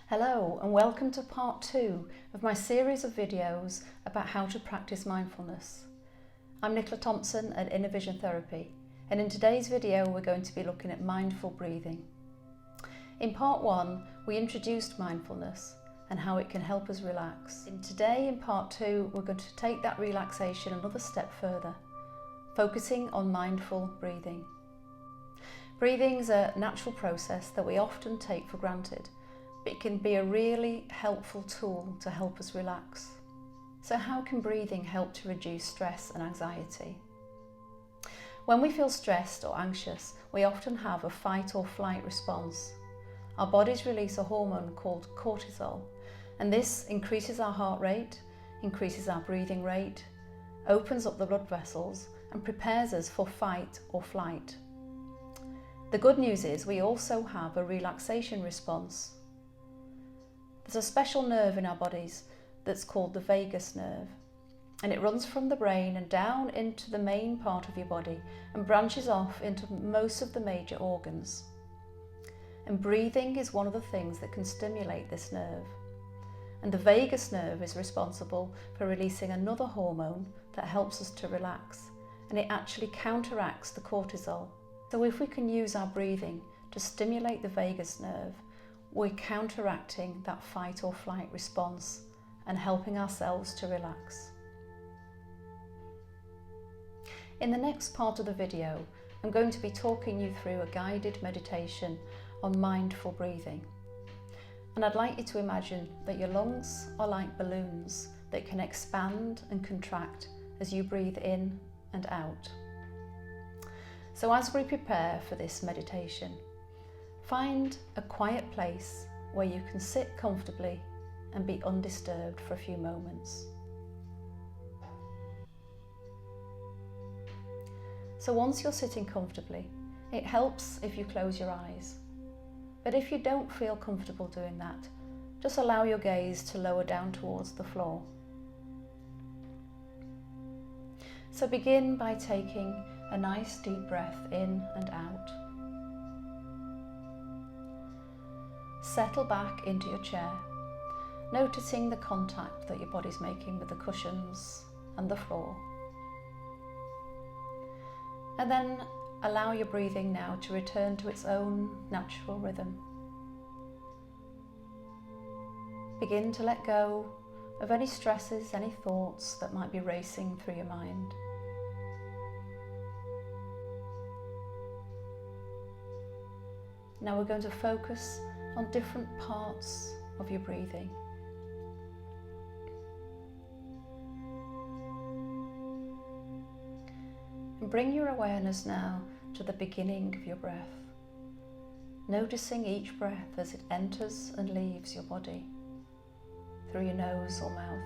Hello and welcome to part 2 of my series of videos about how to practice mindfulness. I'm Nicola Thompson at Inner Vision Therapy, and in today's video we're going to be looking at mindful breathing. In part 1 we introduced mindfulness and how it can help us relax. Today in part 2 we're going to take that relaxation another step further, focusing on mindful breathing. Breathing is a natural process that we often take for granted. It can be a really helpful tool to help us relax. So how can breathing help to reduce stress and anxiety? When we feel stressed or anxious, we often have a fight or flight response. Our bodies release a hormone called cortisol, and this increases our heart rate, increases our breathing rate, opens up the blood vessels, and prepares us for fight or flight. The good news is we also have a relaxation response. There's a special nerve in our bodies that's called the vagus nerve, and it runs from the brain and down into the main part of your body and branches off into most of the major organs. And breathing is one of the things that can stimulate this nerve. And the vagus nerve is responsible for releasing another hormone that helps us to relax, and it actually counteracts the cortisol. So if we can use our breathing to stimulate the vagus nerve, we're counteracting that fight or flight response and helping ourselves to relax. In the next part of the video, I'm going to be talking you through a guided meditation on mindful breathing. And I'd like you to imagine that your lungs are like balloons that can expand and contract as you breathe in and out. So as we prepare for this meditation, find a quiet place where you can sit comfortably and be undisturbed for a few moments. So once you're sitting comfortably, it helps if you close your eyes. But if you don't feel comfortable doing that, just allow your gaze to lower down towards the floor. So begin by taking a nice deep breath in and out. Settle back into your chair, noticing the contact that your body's making with the cushions and the floor. And then allow your breathing now to return to its own natural rhythm. Begin to let go of any stresses, any thoughts that might be racing through your mind. Now we're going to focus on different parts of your breathing. And bring your awareness now to the beginning of your breath, noticing each breath as it enters and leaves your body through your nose or mouth.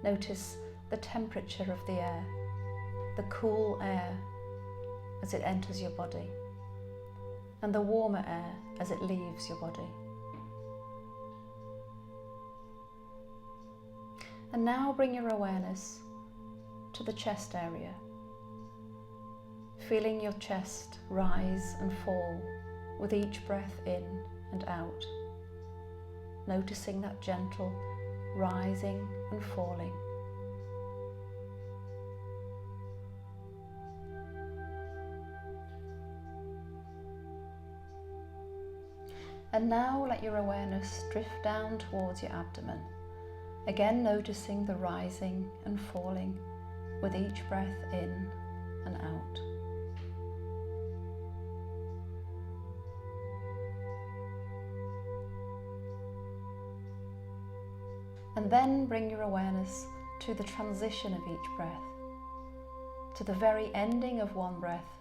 Notice the temperature of the air, the cool air as it enters your body, and the warmer air as it leaves your body. And now bring your awareness to the chest area, feeling your chest rise and fall with each breath in and out, noticing that gentle rising and falling. And now let your awareness drift down towards your abdomen, again noticing the rising and falling with each breath in and out. And then bring your awareness to the transition of each breath, to the very ending of one breath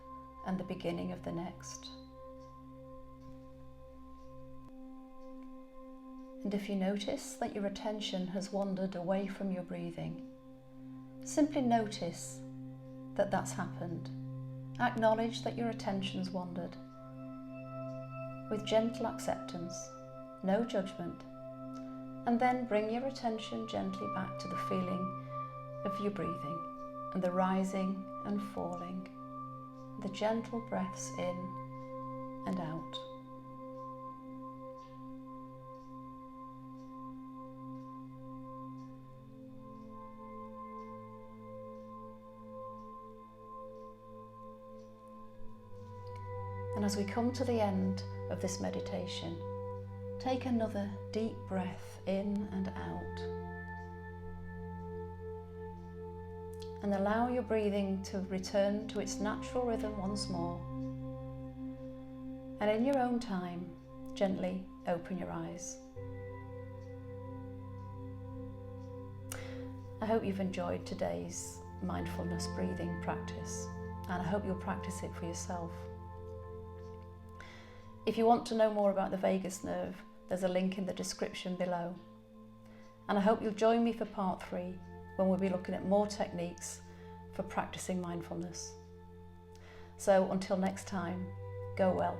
and the beginning of the next. And if you notice that your attention has wandered away from your breathing, simply notice that that's happened. Acknowledge that your attention's wandered. With gentle acceptance, no judgment, and then bring your attention gently back to the feeling of your breathing and the rising and falling, the gentle breaths in and out. as we come to the end of this meditation, take another deep breath in and out. And allow your breathing to return to its natural rhythm once more. And in your own time, gently open your eyes. I hope you've enjoyed today's mindfulness breathing practice, and I hope you'll practice it for yourself. If you want to know more about the vagus nerve, there's a link in the description below. And I hope you'll join me for part 3, when we'll be looking at more techniques for practicing mindfulness. So until next time, go well.